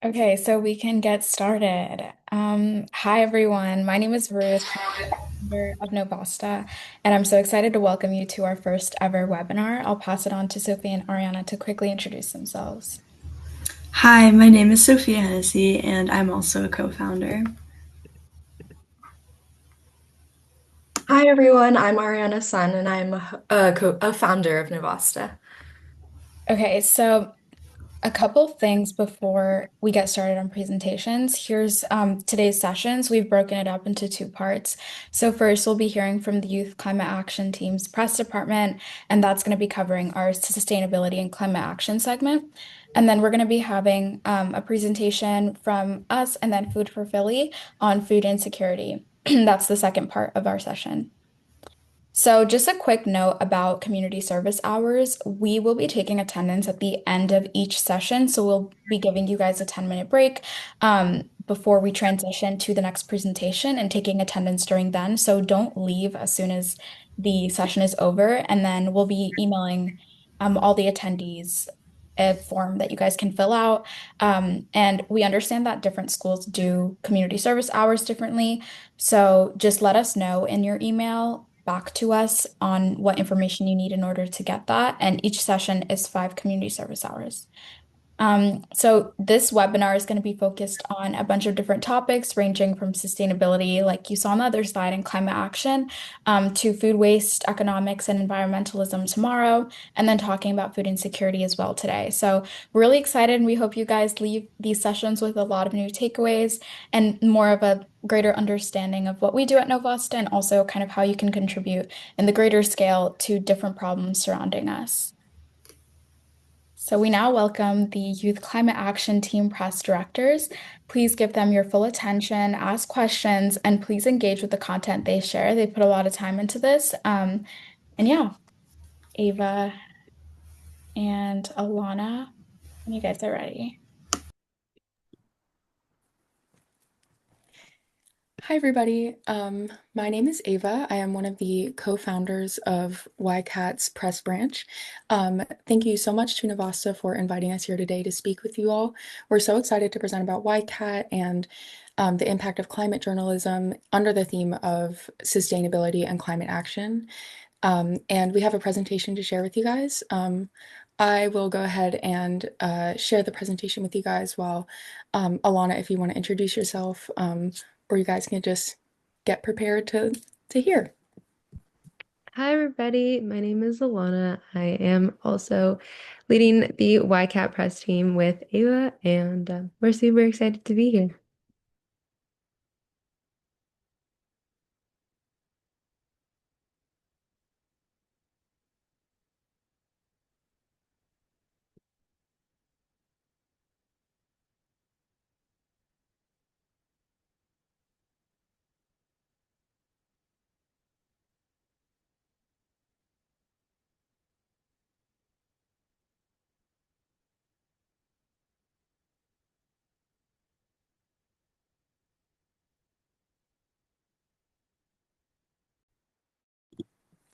Okay, so we can get started. Hi everyone. My name is Ruth, founder of NoVasta, and I'm so excited to welcome you to our first ever webinar. I'll pass it on to Sophie and Ariana to quickly introduce themselves. Hi, my name is Sophia Hennessy, and I'm also a co-founder. Hi everyone, I'm Ariana Sun and I'm a founder of NoVasta. Okay, so a couple things before we get started on presentations. Here's today's sessions. We've broken it up into two parts. So first, we'll be hearing from the Youth Climate Action Team's press department, and that's going to be covering our sustainability and climate action segment. And then we're going to be having a presentation from us and then Food for Philly on food insecurity. That's the second part of our session. So, just a quick note about community service hours. We will be taking attendance at the end of each session. So, we'll be giving you guys a 10-minute break before we transition to the next presentation and taking attendance during then. So, don't leave as soon as the session is over. And then we'll be emailing all the attendees a form that you guys can fill out. And we understand that different schools do community service hours differently. So just let us know in your email back to us on what information you need in order to get that. And each session is 5 community service hours. So this webinar is going to be focused on a bunch of different topics ranging from sustainability, like you saw on the other slide, and climate action, to food waste, economics, and environmentalism tomorrow, and then talking about food insecurity as well today. So we're really excited, and we hope you guys leave these sessions with a lot of new takeaways and more of a greater understanding of what we do at NoVasta and also kind of how you can contribute in the greater scale to different problems surrounding us. So we now welcome the Youth Climate Action Team press directors. Please give them your full attention, ask questions, and please engage with the content they share. They put a lot of time into this. And yeah, Ava and Alana, when you guys are ready. Hi, everybody. My name is Ava. I am one of the co-founders of YCAT's press branch. Thank you so much to NoVasta for inviting us here today to speak with you all. We're so excited to present about YCAT and the impact of climate journalism under the theme of sustainability and climate action. And we have a presentation to share with you guys. I will go ahead and share the presentation with you guys while Alana, if you want to introduce yourself, or you guys can just get prepared to hear. Hi, everybody. My name is Alana. I am also leading the YCAT press team with Ava, and we're super excited to be here.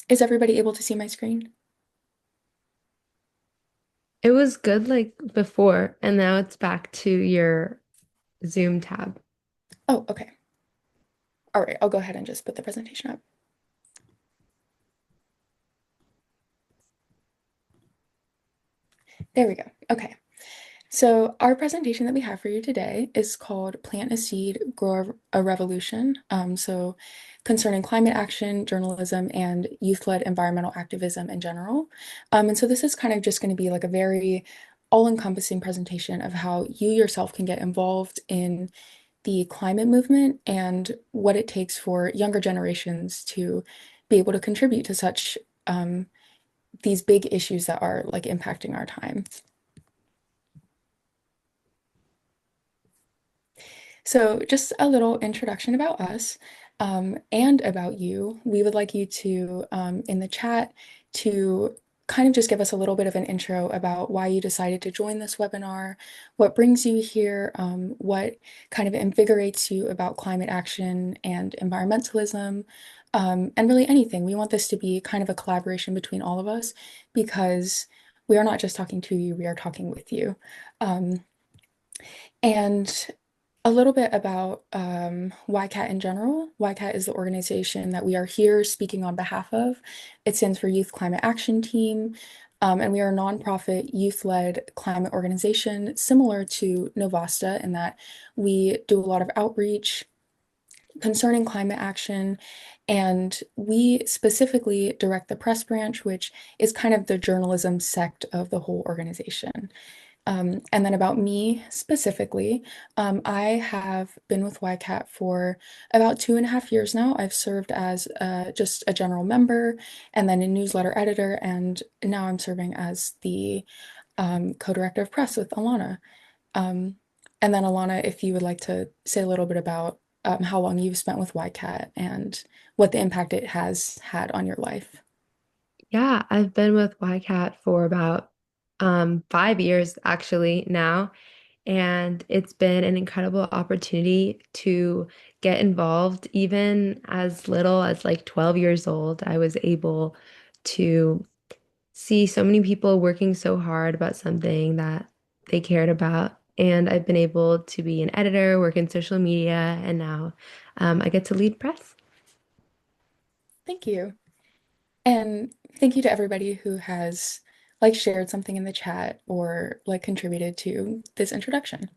Is everybody able to see my screen? It was good like before, and now it's back to your Zoom tab. Oh, okay. All right, I'll go ahead and just put the presentation up. There we go. Okay. So our presentation that we have for you today is called Plant a Seed, Grow a Revolution. So concerning climate action, journalism, and youth-led environmental activism in general. And so this is kind of just going to be like a very all-encompassing presentation of how you yourself can get involved in the climate movement and what it takes for younger generations to be able to contribute to such these big issues that are like impacting our time. So, just a little introduction about us and about you. We would like you to, in the chat, to kind of just give us a little bit of an intro about why you decided to join this webinar, what brings you here, what kind of invigorates you about climate action and environmentalism, and really anything. We want this to be kind of a collaboration between all of us because we are not just talking to you, we are talking with you. Um, And a little bit about YCAT in general. YCAT is the organization that we are here speaking on behalf of. It stands for Youth Climate Action Team, and we are a nonprofit youth-led climate organization similar to NoVasta in that we do a lot of outreach concerning climate action, and we specifically direct the press branch, which is kind of the journalism sect of the whole organization. And then about me specifically, I have been with YCAT for about 2.5 years now. I've served as just a general member and then a newsletter editor, and now I'm serving as the co-director of press with Alana. Um, and then Alana, if you would like to say a little bit about how long you've spent with YCAT and what the impact it has had on your life. Yeah, I've been with YCAT for about 5 years actually now, and it's been an incredible opportunity to get involved. Even as little as like 12 years old, I was able to see so many people working so hard about something that they cared about. And I've been able to be an editor, work in social media, and now I get to lead press. Thank you. And thank you to everybody who has like shared something in the chat or like contributed to this introduction.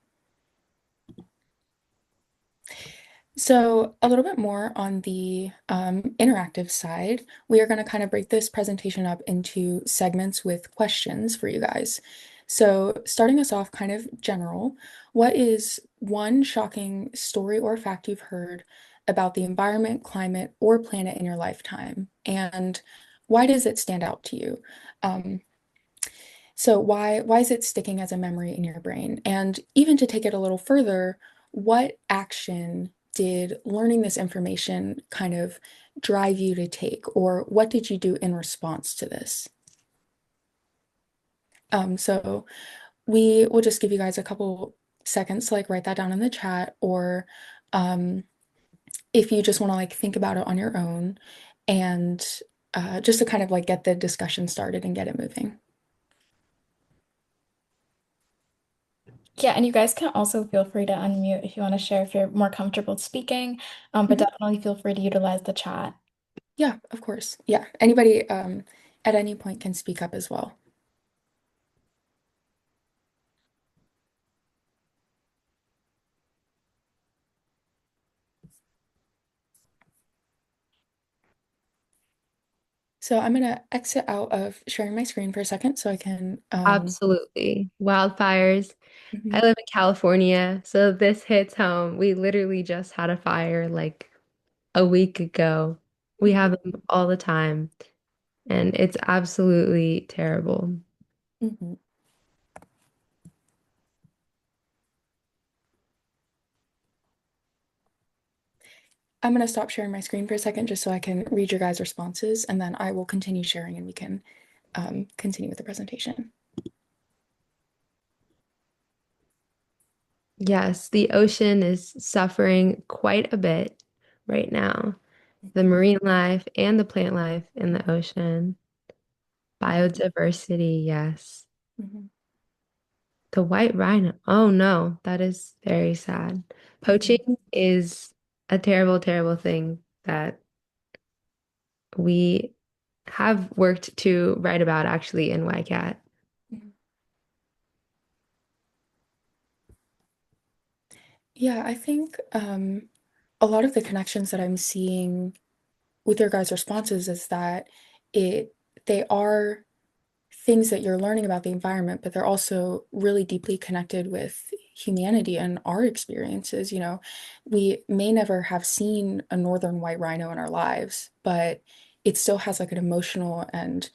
So a little bit more on the interactive side, we are going to kind of break this presentation up into segments with questions for you guys. So starting us off kind of general, what is one shocking story or fact you've heard about the environment, climate, or planet in your lifetime? And why does it stand out to you? Um, so why is it sticking as a memory in your brain? And even to take it a little further, what action did learning this information kind of drive you to take, or what did you do in response to this? So we will just give you guys a couple seconds to like write that down in the chat, or um, if you just want to like think about it on your own, and just to kind of like get the discussion started and get it moving. Yeah, and you guys can also feel free to unmute if you want to share if you're more comfortable speaking, but Mhm. definitely feel free to utilize the chat. Yeah, of course. Yeah, anybody at any point can speak up as well. So I'm gonna exit out of sharing my screen for a second so I can Absolutely. Wildfires. I mhm, live in California, so this hits home. We literally just had a fire like a week ago. We mhm, have them all the time, and it's absolutely terrible. mhm. I'm gonna stop sharing my screen for a second just so I can read your guys' responses, and then I will continue sharing and we can continue with the presentation. Yes, the ocean is suffering quite a bit right now. The marine life and the plant life in the ocean. Biodiversity, yes. Mhm, The white rhino. Oh no, that is very sad. mhm, Poaching is a terrible, terrible thing that we have worked to write about actually in YCAT. mhm. Yeah, I think a lot of the connections that I'm seeing with your guys' responses is that it they are things that you're learning about the environment, but they're also really deeply connected with humanity and our experiences. You know, we may never have seen a northern white rhino in our lives, but it still has like an emotional and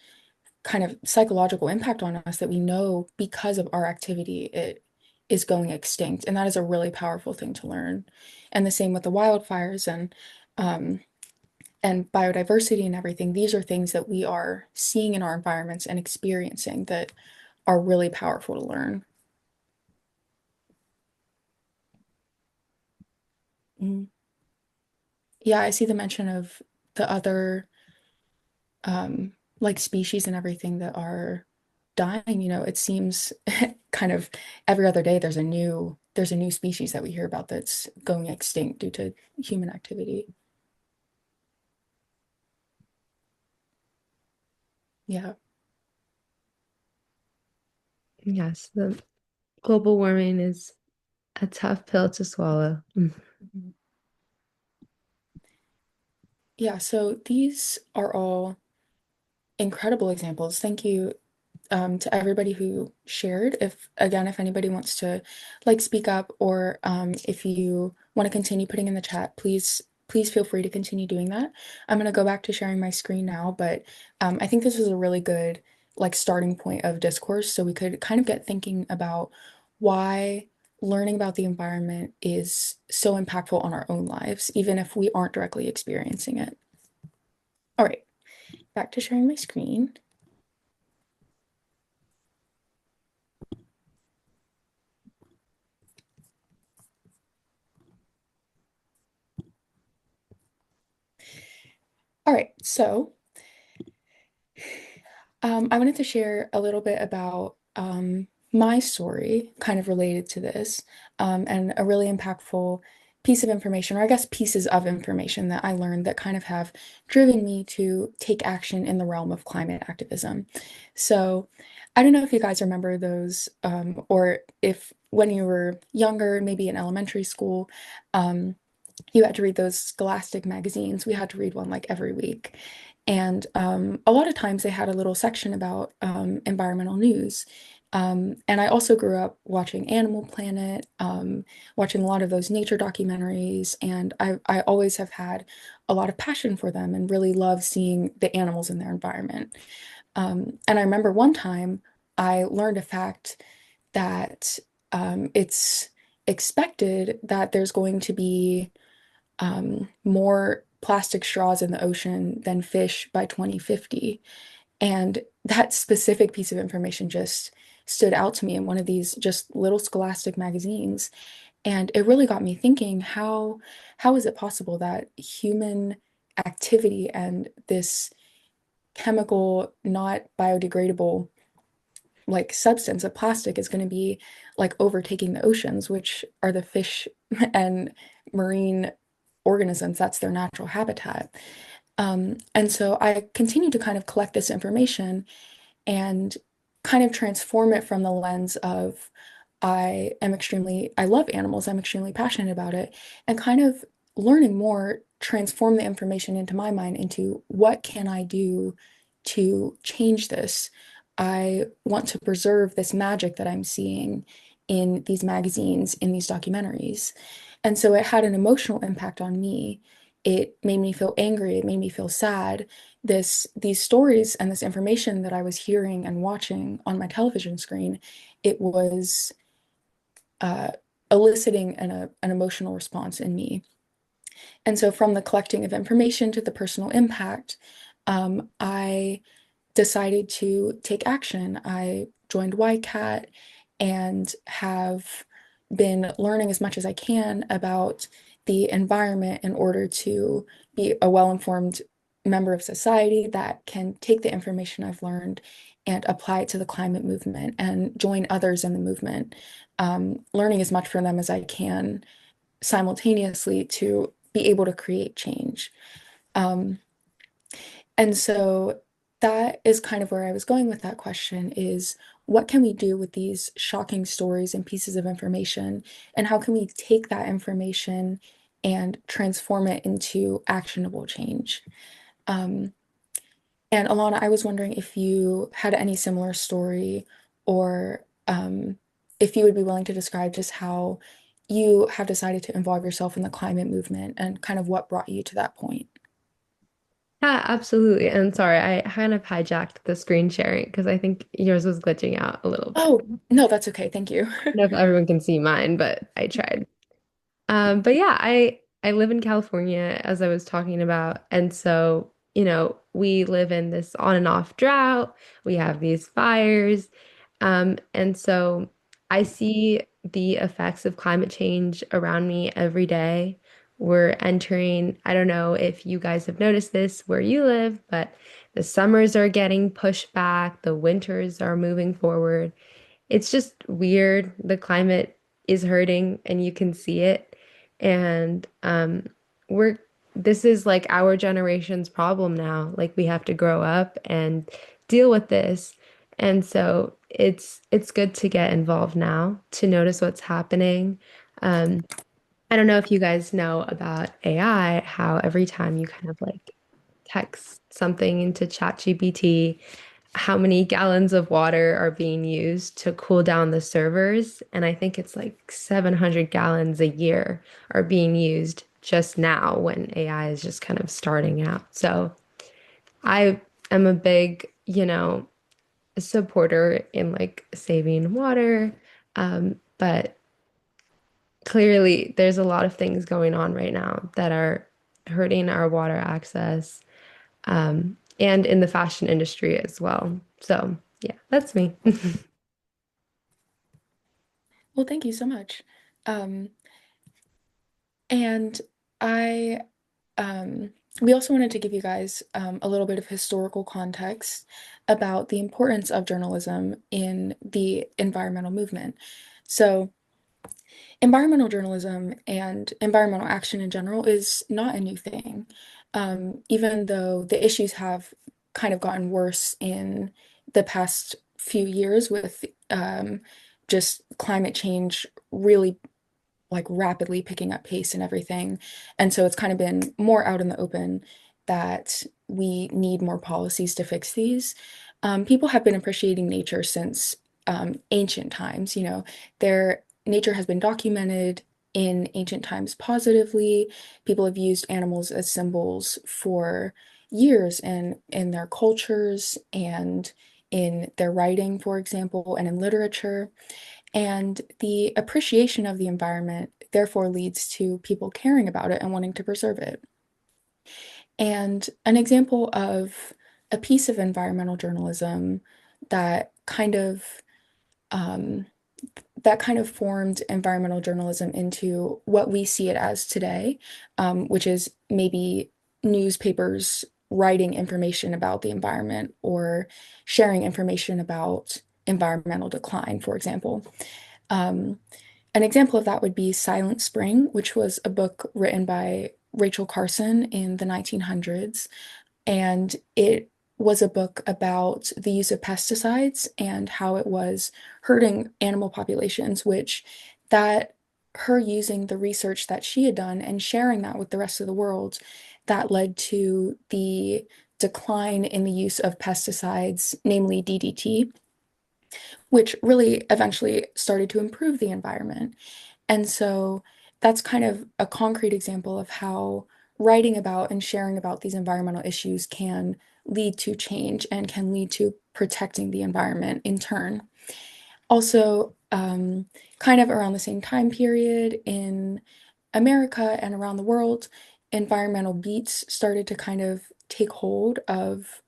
kind of psychological impact on us that we know because of our activity, it is going extinct. And that is a really powerful thing to learn. And the same with the wildfires um, and biodiversity and everything. These are things that we are seeing in our environments and experiencing that are really powerful to learn. Mhm. Yeah, I see the mention of the other like species and everything that are dying. It seems kind of every other day there's a new species that we hear about that's going extinct due to human activity. Yeah. Yes, the global warming is a tough pill to swallow. Mhm. Yeah, so these are all incredible examples. Thank you to everybody who shared. If anybody wants to like speak up or if you want to continue putting in the chat, please feel free to continue doing that. I'm going to go back to sharing my screen now, but I think this was a really good like starting point of discourse, so we could kind of get thinking about why learning about the environment is so impactful on our own lives, even if we aren't directly experiencing it. All right, back to sharing my screen. All right, so I wanted to share a little bit about my story, kind of related to this, and a really impactful piece of information, or I guess pieces of information that I learned that kind of have driven me to take action in the realm of climate activism. So, I don't know if you guys remember those, or if when you were younger, maybe in elementary school, um, you had to read those Scholastic magazines. We had to read one like every week. And a lot of times they had a little section about environmental news. And I also grew up watching Animal Planet, watching a lot of those nature documentaries, and I always have had a lot of passion for them and really love seeing the animals in their environment. And I remember one time I learned a fact that it's expected that there's going to be more plastic straws in the ocean than fish by 2050. And that specific piece of information just stood out to me in one of these just little scholastic magazines. And it really got me thinking, how is it possible that human activity and this chemical, not biodegradable like substance of plastic is going to be like overtaking the oceans, which are the fish and marine organisms, that's their natural habitat. And so I continue to kind of collect this information and kind of transform it from the lens of I love animals, I'm extremely passionate about it, and kind of learning more, transform the information into my mind into what can I do to change this? I want to preserve this magic that I'm seeing in these magazines, in these documentaries. And so it had an emotional impact on me. It made me feel angry, it made me feel sad. These stories and this information that I was hearing and watching on my television screen, it was uh, eliciting an emotional response in me. And so, from the collecting of information to the personal impact, I decided to take action. I joined YCAT and have been learning as much as I can about the environment in order to be a well-informed member of society that can take the information I've learned and apply it to the climate movement and join others in the movement, learning as much from them as I can simultaneously to be able to create change. Um, and so that is kind of where I was going with that question is what can we do with these shocking stories and pieces of information? And how can we take that information and transform it into actionable change? Um, and Alana, I was wondering if you had any similar story or if you would be willing to describe just how you have decided to involve yourself in the climate movement and kind of what brought you to that point. Yeah, absolutely. And sorry, I kind of hijacked the screen sharing because I think yours was glitching out a little bit. Oh, no, that's okay. Thank you. I don't know if everyone can see mine, but I tried. But yeah, I live in California as I was talking about, and so we live in this on and off drought. We have these fires, and so I see the effects of climate change around me every day. We're entering, I don't know if you guys have noticed this where you live, but The summers are getting pushed back, the winters are moving forward. It's just weird. The climate is hurting and you can see it. And we're this is like our generation's problem now. Like we have to grow up and deal with this. And so it's good to get involved now to notice what's happening. Um, I don't know if you guys know about AI, how every time you kind of like text something into ChatGPT, how many gallons of water are being used to cool down the servers. And I think it's like 700 gallons a year are being used just now when AI is just kind of starting out. So I am a big, supporter in like saving water. But clearly there's a lot of things going on right now that are hurting our water access, and in the fashion industry as well. So, yeah, that's me. Well, thank you so much. Um, and I Um, we also wanted to give you guys a little bit of historical context about the importance of journalism in the environmental movement. So, environmental journalism and environmental action in general is not a new thing, even though the issues have kind of gotten worse in the past few years with just climate change really like rapidly picking up pace and everything. And so it's kind of been more out in the open that we need more policies to fix these. People have been appreciating nature since ancient times. Their nature has been documented in ancient times positively. People have used animals as symbols for years in their cultures and in their writing, for example, and in literature. And the appreciation of the environment therefore leads to people caring about it and wanting to preserve it. And an example of a piece of environmental journalism that kind of um, formed environmental journalism into what we see it as today, which is maybe newspapers writing information about the environment or sharing information about environmental decline, for example. Um, an example of that would be Silent Spring, which was a book written by Rachel Carson in the 1900s. And it was a book about the use of pesticides and how it was hurting animal populations, which that her using the research that she had done and sharing that with the rest of the world, that led to the decline in the use of pesticides, namely DDT, which really eventually started to improve the environment. And so that's kind of a concrete example of how writing about and sharing about these environmental issues can lead to change and can lead to protecting the environment in turn. Also, kind of around the same time period in America and around the world, environmental beats started to kind of take hold of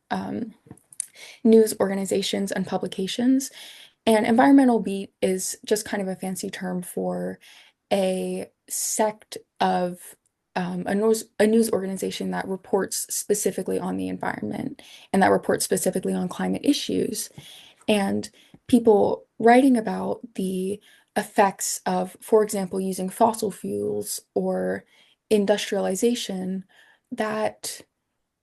news organizations and publications. And environmental beat is just kind of a fancy term for a sect of a news organization that reports specifically on the environment and that reports specifically on climate issues. And people writing about the effects of, for example, using fossil fuels or industrialization, that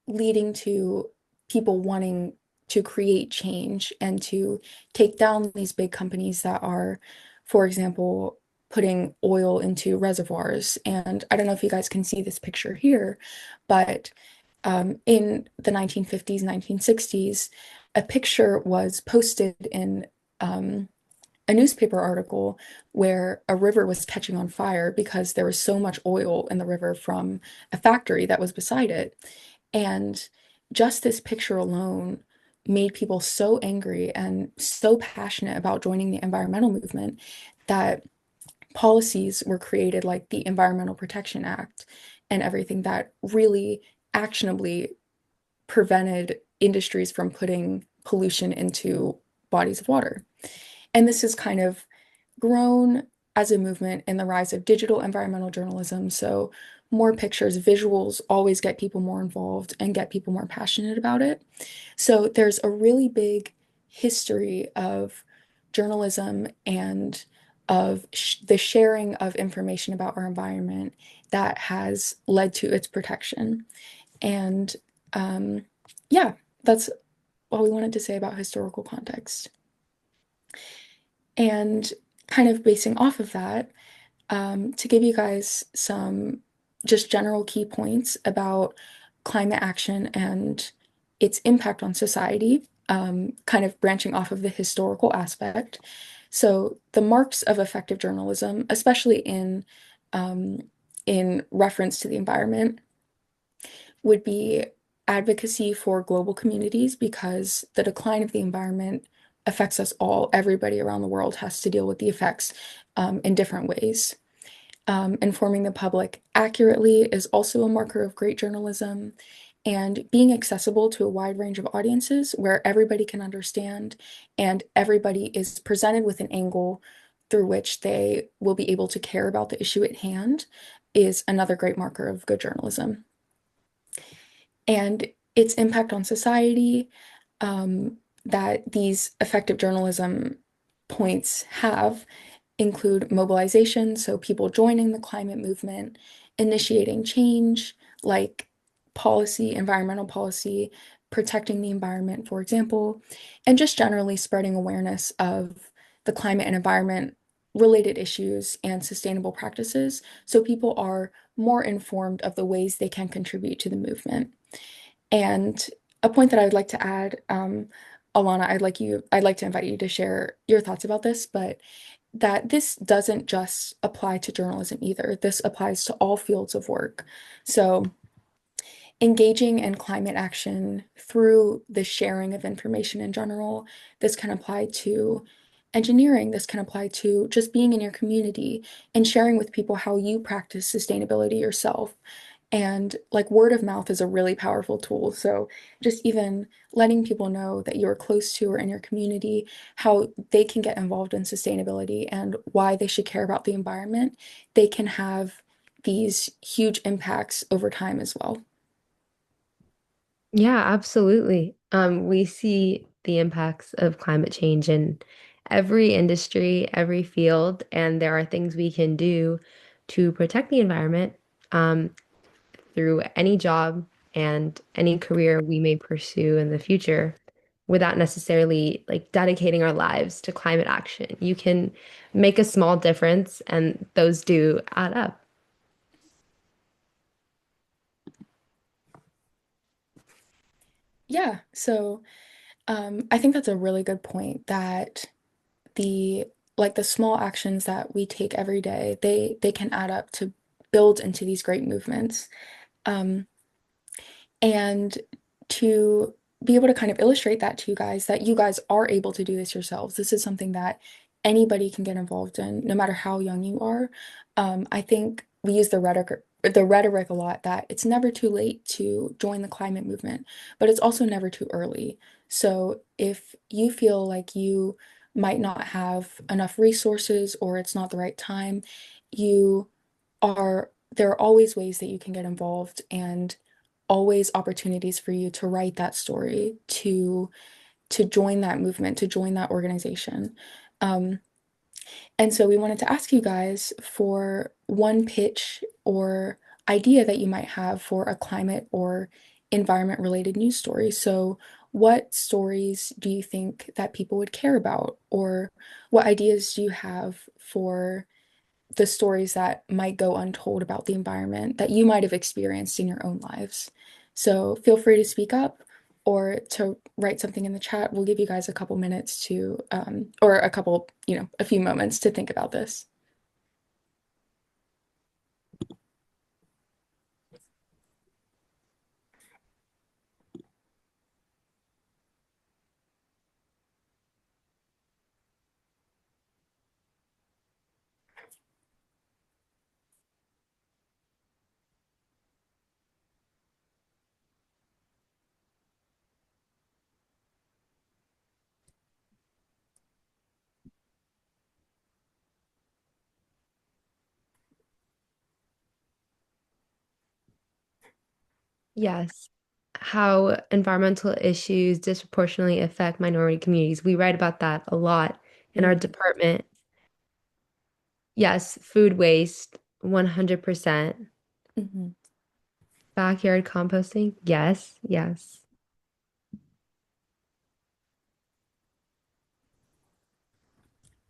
leading to people wanting to create change and to take down these big companies that are, for example, putting oil into reservoirs. And I don't know if you guys can see this picture here, but in the 1950s, 1960s, a picture was posted in a newspaper article where a river was catching on fire because there was so much oil in the river from a factory that was beside it. And just this picture alone made people so angry and so passionate about joining the environmental movement that policies were created, like the Environmental Protection Act and everything that really actionably prevented industries from putting pollution into bodies of water. And this has kind of grown as a movement in the rise of digital environmental journalism. So more pictures, visuals always get people more involved and get people more passionate about it. So there's a really big history of journalism and of the sharing of information about our environment that has led to its protection. And um, yeah, that's all we wanted to say about historical context. And kind of basing off of that, to give you guys some just general key points about climate action and its impact on society, kind of branching off of the historical aspect. So, the marks of effective journalism, especially um, in reference to the environment, would be advocacy for global communities because the decline of the environment affects us all. Everybody around the world has to deal with the effects in different ways. Informing the public accurately is also a marker of great journalism. And being accessible to a wide range of audiences where everybody can understand and everybody is presented with an angle through which they will be able to care about the issue at hand is another great marker of good journalism. And its impact on society that these effective journalism points have include mobilization, so people joining the climate movement, initiating change, like policy, environmental policy, protecting the environment, for example, and just generally spreading awareness of the climate and environment related issues and sustainable practices so people are more informed of the ways they can contribute to the movement. And a point that I would like to add, Alana, I'd like to invite you to share your thoughts about this, but that this doesn't just apply to journalism either. This applies to all fields of work. So engaging in climate action through the sharing of information in general, this can apply to engineering, this can apply to just being in your community and sharing with people how you practice sustainability yourself. And like word of mouth is a really powerful tool. So just even letting people know that you're close to or in your community, how they can get involved in sustainability and why they should care about the environment, they can have these huge impacts over time as well. Yeah, absolutely. We see the impacts of climate change in every industry, every field, and there are things we can do to protect the environment um, through any job and any career we may pursue in the future without necessarily like dedicating our lives to climate action. You can make a small difference, and those do add up. Yeah, so I think that's a really good point that the like the small actions that we take every day, they can add up to build into these great movements. Um, and to be able to kind of illustrate that to you guys, that you guys are able to do this yourselves. This is something that anybody can get involved in, no matter how young you are. I think we use the rhetoric a lot that it's never too late to join the climate movement, but it's also never too early. So if you feel like you might not have enough resources or it's not the right time, you there are always ways that you can get involved and always opportunities for you to write that story, to join that movement, to join that organization. Um, and so we wanted to ask you guys for one pitch or idea that you might have for a climate or environment related news story. So what stories do you think that people would care about? Or what ideas do you have for the stories that might go untold about the environment that you might have experienced in your own lives? So feel free to speak up or to write something in the chat. We'll give you guys a couple minutes to, or a couple, a few moments to think about this. Yes. How environmental issues disproportionately affect minority communities. We write about that a lot in our Mm, department. Yes, food waste, 100%. mhm. Backyard composting, yes, yes.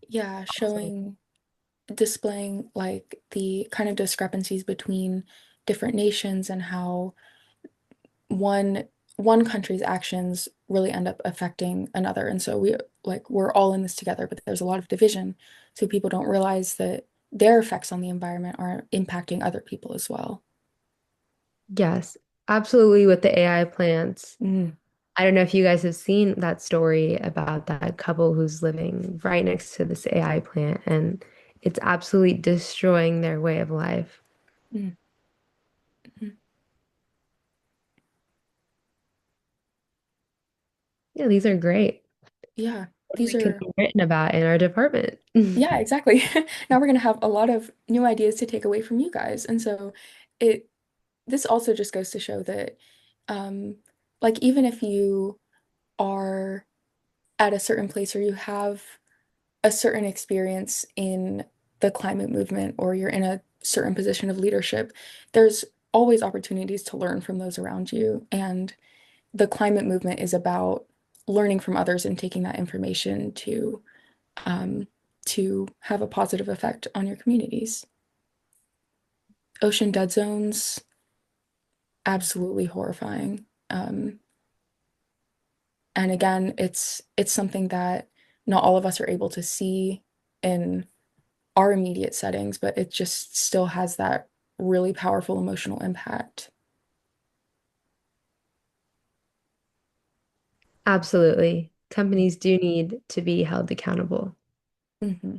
Yeah, Absolutely. displaying like the kind of discrepancies between different nations and how one one country's actions really end up affecting another. And so we're all in this together, but there's a lot of division. So people don't realize that their effects on the environment are impacting other people as well. Yes, absolutely with the AI plants. Mm, I don't know if you guys have seen that story about that couple who's living right next to this AI plant, and it's absolutely destroying their way of life. mm, mm. Yeah, these are great. Yeah, these They could are be written about in our department. yeah, exactly. Now we're gonna have a lot of new ideas to take away from you guys. And so it this also just goes to show that um like even if you are at a certain place or you have a certain experience in the climate movement or you're in a certain position of leadership, there's always opportunities to learn from those around you. And the climate movement is about learning from others and taking that information um, to have a positive effect on your communities. Ocean dead zones, absolutely horrifying. And again, it's something that not all of us are able to see in our immediate settings, but it just still has that really powerful emotional impact. Absolutely. Companies do need to be held accountable. Hmm.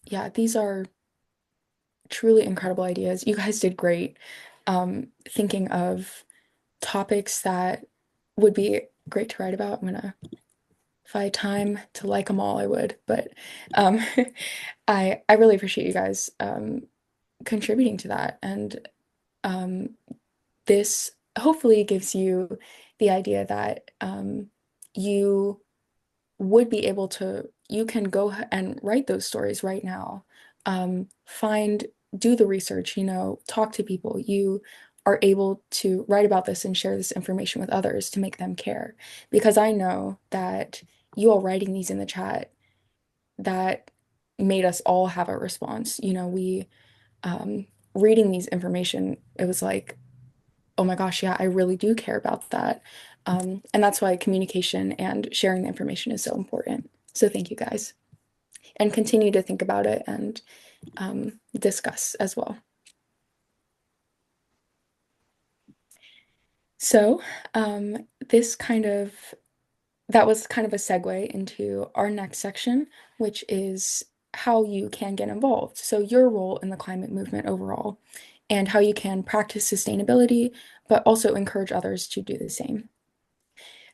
Yeah, these are truly incredible ideas. You guys did great thinking of topics that would be great to write about. If I had time to like them all, I would. But um, I really appreciate you guys contributing to that. And um, this hopefully gives you the idea that you would be able to, you can go and write those stories right now. Find, do the research, talk to people. You are able to write about this and share this information with others to make them care. Because I know that you all writing these in the chat, that made us all have a response. Um, reading these information, it was like, oh my gosh, yeah, I really do care about that. And that's why communication and sharing the information is so important. So thank you guys. And continue to think about it and discuss as well. So this kind of that was kind of a segue into our next section, which is how you can get involved. So your role in the climate movement overall, and how you can practice sustainability, but also encourage others to do the same.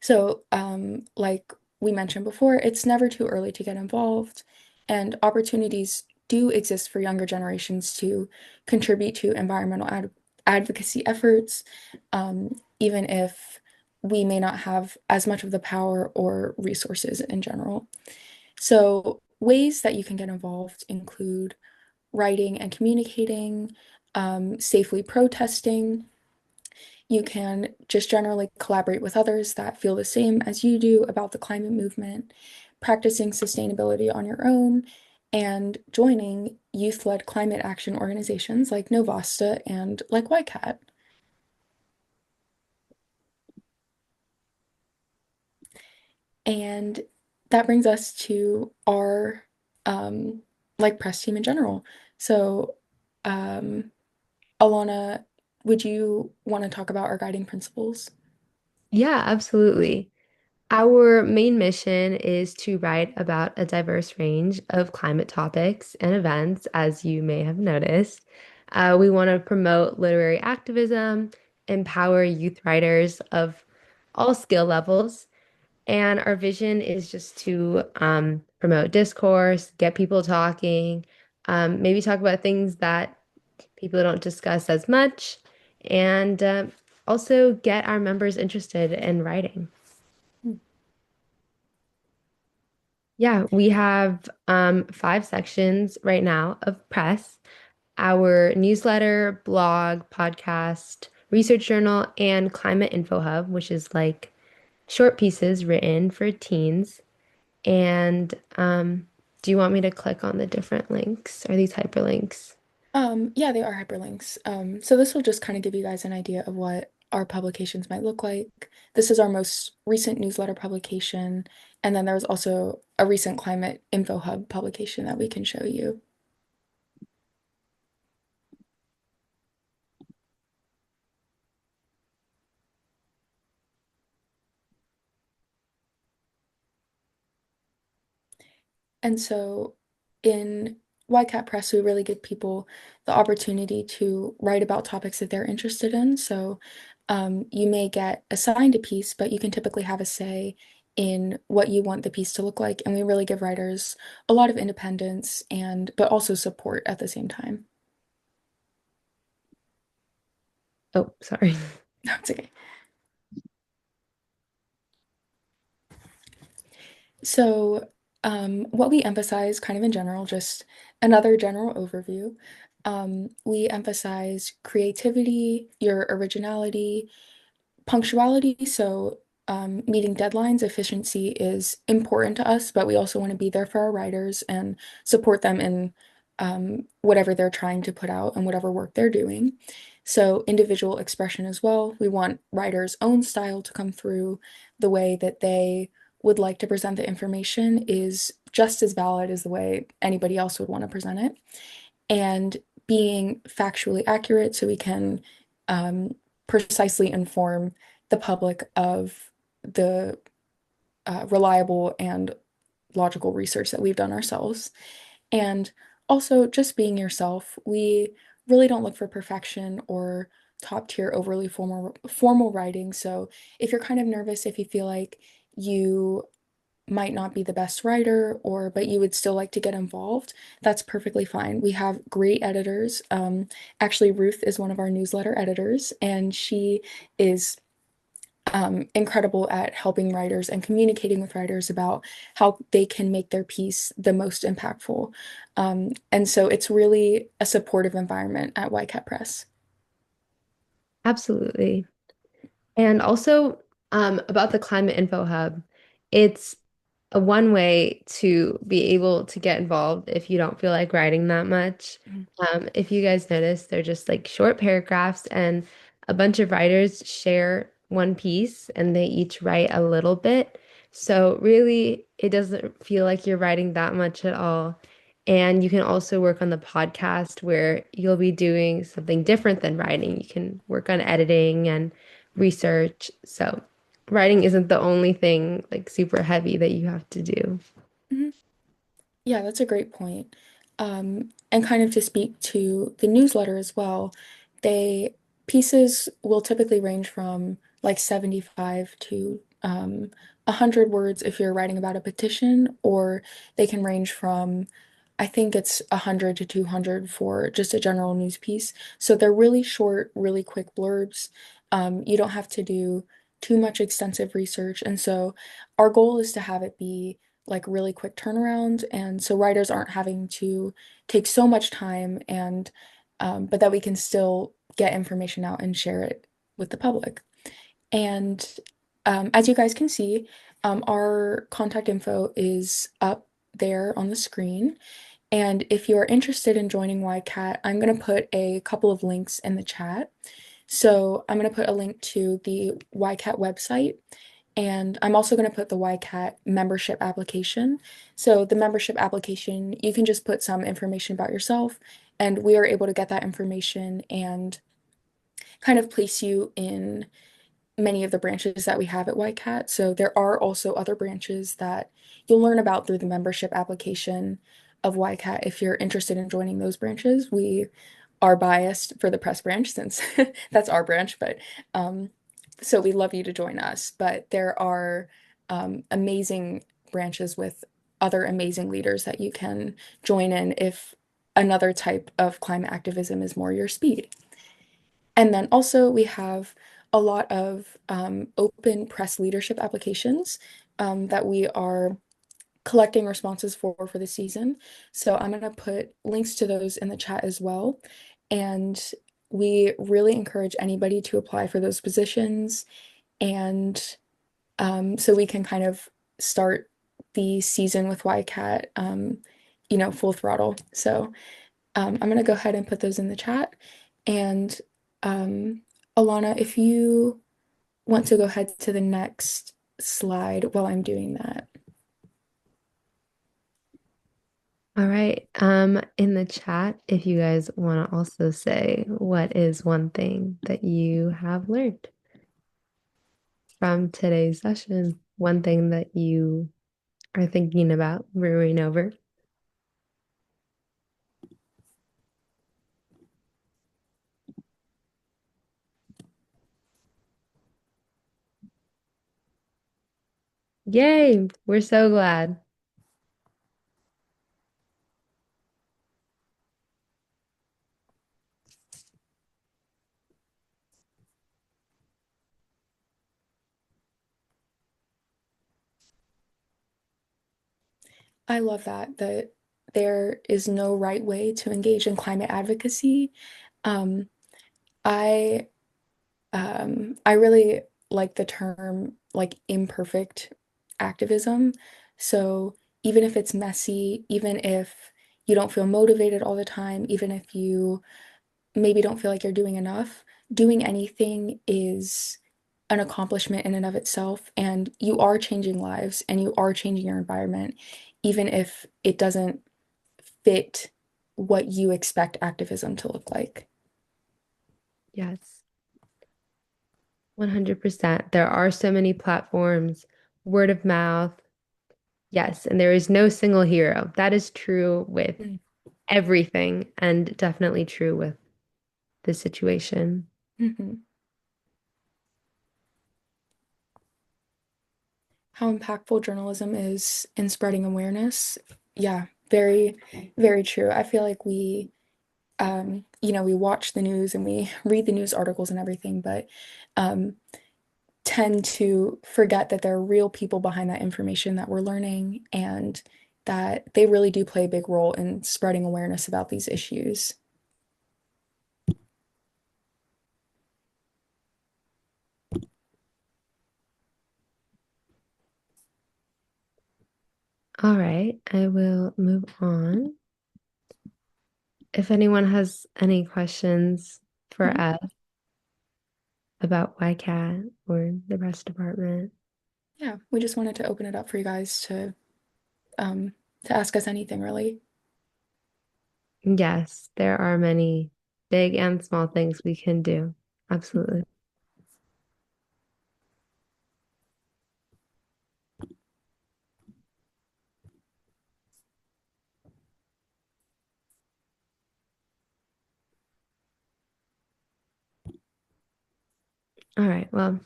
So, like we mentioned before, it's never too early to get involved, and opportunities do exist for younger generations to contribute to environmental advocacy efforts, even if we may not have as much of the power or resources in general. So, ways that you can get involved include writing and communicating, safely protesting. You can just generally collaborate with others that feel the same as you do about the climate movement, practicing sustainability on your own, and joining youth-led climate action organizations like NoVasta and like YCAT. And that brings us to our um, like press team in general. So, um, Alana, would you want to talk about our guiding principles? Yeah, absolutely. Our main mission is to write about a diverse range of climate topics and events, as you may have noticed. We want to promote literary activism, empower youth writers of all skill levels, and our vision is just to promote discourse, get people talking, maybe talk about things that people don't discuss as much, and also get our members interested in writing. Yeah, we have five sections right now of press: our newsletter, blog, podcast, research journal, and climate info hub, which is like short pieces written for teens. And do you want me to click on the different links? Are these hyperlinks? Yeah, they are hyperlinks. So this will just kind of give you guys an idea of what our publications might look like. This is our most recent newsletter publication, and then there's also a recent Climate Info Hub publication that we can show you. And so in YCAT Press, we really give people the opportunity to write about topics that they're interested in. So you may get assigned a piece, but you can typically have a say in what you want the piece to look like. And we really give writers a lot of independence and but also support at the same time. Oh, sorry. No, it's okay. So, what we emphasize kind of in general, just another general overview. We emphasize creativity, your originality, punctuality. So, meeting deadlines, efficiency is important to us, but we also want to be there for our writers and support them in whatever they're trying to put out and whatever work they're doing. So, individual expression as well. We want writers' own style to come through. The way that they would like to present the information is just as valid as the way anybody else would want to present it. And being factually accurate so we can um, precisely inform the public of the reliable and logical research that we've done ourselves. And also just being yourself. We really don't look for perfection or top tier overly formal writing. So if you're kind of nervous, if you feel like you might not be the best writer or but you would still like to get involved, that's perfectly fine. We have great editors. Actually, Ruth is one of our newsletter editors, and she is incredible at helping writers and communicating with writers about how they can make their piece the most impactful. And so it's really a supportive environment at YCAT Press. Absolutely. And also about the Climate Info Hub, it's a one way to be able to get involved if you don't feel like writing that much. Mhm. If you guys notice, they're just like short paragraphs, and a bunch of writers share one piece and they each write a little bit. So really, it doesn't feel like you're writing that much at all. And you can also work on the podcast where you'll be doing something different than writing. You can work on editing and research. So writing isn't the only thing like super heavy that you have to do. Mhm. Yeah, that's a great point. And kind of to speak to the newsletter as well, they pieces will typically range from like 75 to 100 words if you're writing about a petition, or they can range from I think it's 100 to 200 for just a general news piece. So they're really short, really quick blurbs. You don't have to do too much extensive research. And so our goal is to have it be like really quick turnaround. And so writers aren't having to take so much time and but that we can still get information out and share it with the public. And as you guys can see, our contact info is up there on the screen. And if you're interested in joining YCAT, I'm going to put a couple of links in the chat. So I'm going to put a link to the YCAT website, and I'm also going to put the YCAT membership application. So the membership application, you can just put some information about yourself, and we are able to get that information and kind of place you in many of the branches that we have at YCAT. So there are also other branches that you'll learn about through the membership application of YCAT if you're interested in joining those branches. We are biased for the press branch since that's our branch, but so we'd love you to join us. But there are amazing branches with other amazing leaders that you can join in if another type of climate activism is more your speed. And then also we have a lot of open press leadership applications that we are collecting responses for the season. So I'm going to put links to those in the chat as well. And we really encourage anybody to apply for those positions. And so we can kind of start the season with YCAT, full throttle. So I'm going to go ahead and put those in the chat. And um, Alana, if you want to go ahead to the next slide while I'm doing that. All right. In the chat, if you guys want to also say what is one thing that you have learned from today's session, one thing that you are thinking about brewing over. Yay, we're so glad. I love that there is no right way to engage in climate advocacy. Um, I I really like the term like imperfect activism. So even if it's messy, even if you don't feel motivated all the time, even if you maybe don't feel like you're doing enough, doing anything is an accomplishment in and of itself. And you are changing lives and you are changing your environment, even if it doesn't fit what you expect activism to look like. Yes, 100%. There are so many platforms, word of mouth. Yes, and there is no single hero. That is true with Mm. everything and definitely true with this situation. Mhm. How impactful journalism is in spreading awareness. Yeah, very, very true. I feel like we watch the news and we read the news articles and everything, but um, tend to forget that there are real people behind that information that we're learning and that they really do play a big role in spreading awareness about these issues. All right, I will move on. If anyone has any questions for Mhm. us about YCAT or the rest department. Yeah, we just wanted to open it up for you guys to ask us anything really. Yes, there are many big and small things we can do. Absolutely. All right. Well,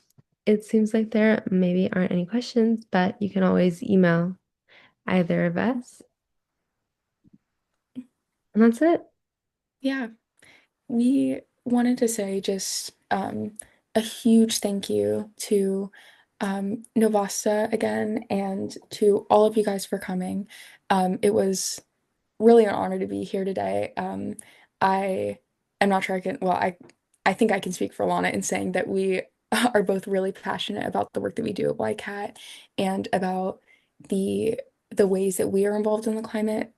it seems like there maybe aren't any questions, but you can always email either of us. And that's it. Yeah, we wanted to say just a huge thank you to NoVasta again and to all of you guys for coming. It was really an honor to be here today. I am not sure I can, well, I think I can speak for Lana in saying that we are both really passionate about the work that we do at YCAT and about the the ways that we are involved in the climate,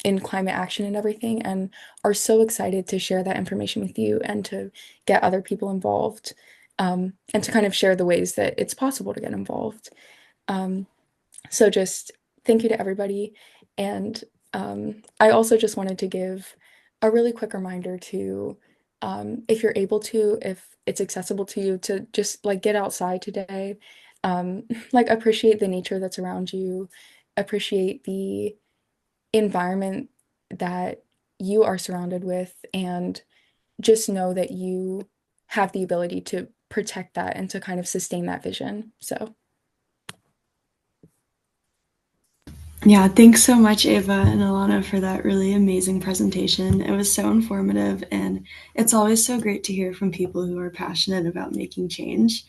in climate action and everything, and are so excited to share that information with you and to get other people involved, and to kind of share the ways that it's possible to get involved. Um, so just thank you to everybody. And I also just wanted to give a really quick reminder to, if you're able to, if it's accessible to you, to just like get outside today, like appreciate the nature that's around you, appreciate the environment that you are surrounded with, and just know that you have the ability to protect that and to kind of sustain that vision. So. Yeah, thanks so much, Ava and Alana, for that really amazing presentation. It was so informative, and it's always so great to hear from people who are passionate about making change.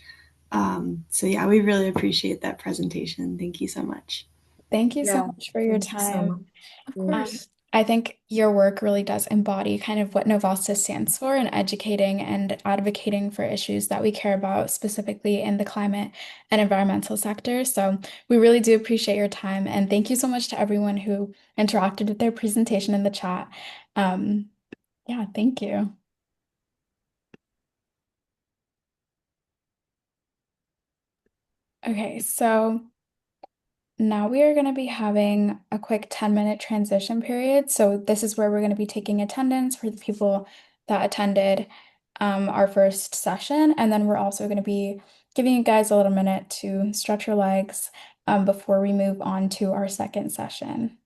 So, yeah, we really appreciate that presentation. Thank you so much. Thank you so Yeah, much for your thank you so time. much. Of Yeah. course. I think your work really does embody kind of what NoVasta stands for in educating and advocating for issues that we care about, specifically in the climate and environmental sector. So we really do appreciate your time. And thank you so much to everyone who interacted with their presentation in the chat. Um, yeah, thank you. Okay, so now we are going to be having a quick 10-minute transition period. So this is where we're going to be taking attendance for the people that attended our first session. And then we're also going to be giving you guys a little minute to stretch your legs before we move on to our second session.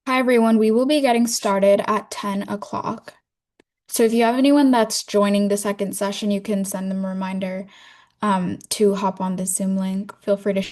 Hi, everyone. We will be getting started at 10 o'clock. So if you have anyone that's joining the second session, you can send them a reminder to hop on the Zoom link. Feel free to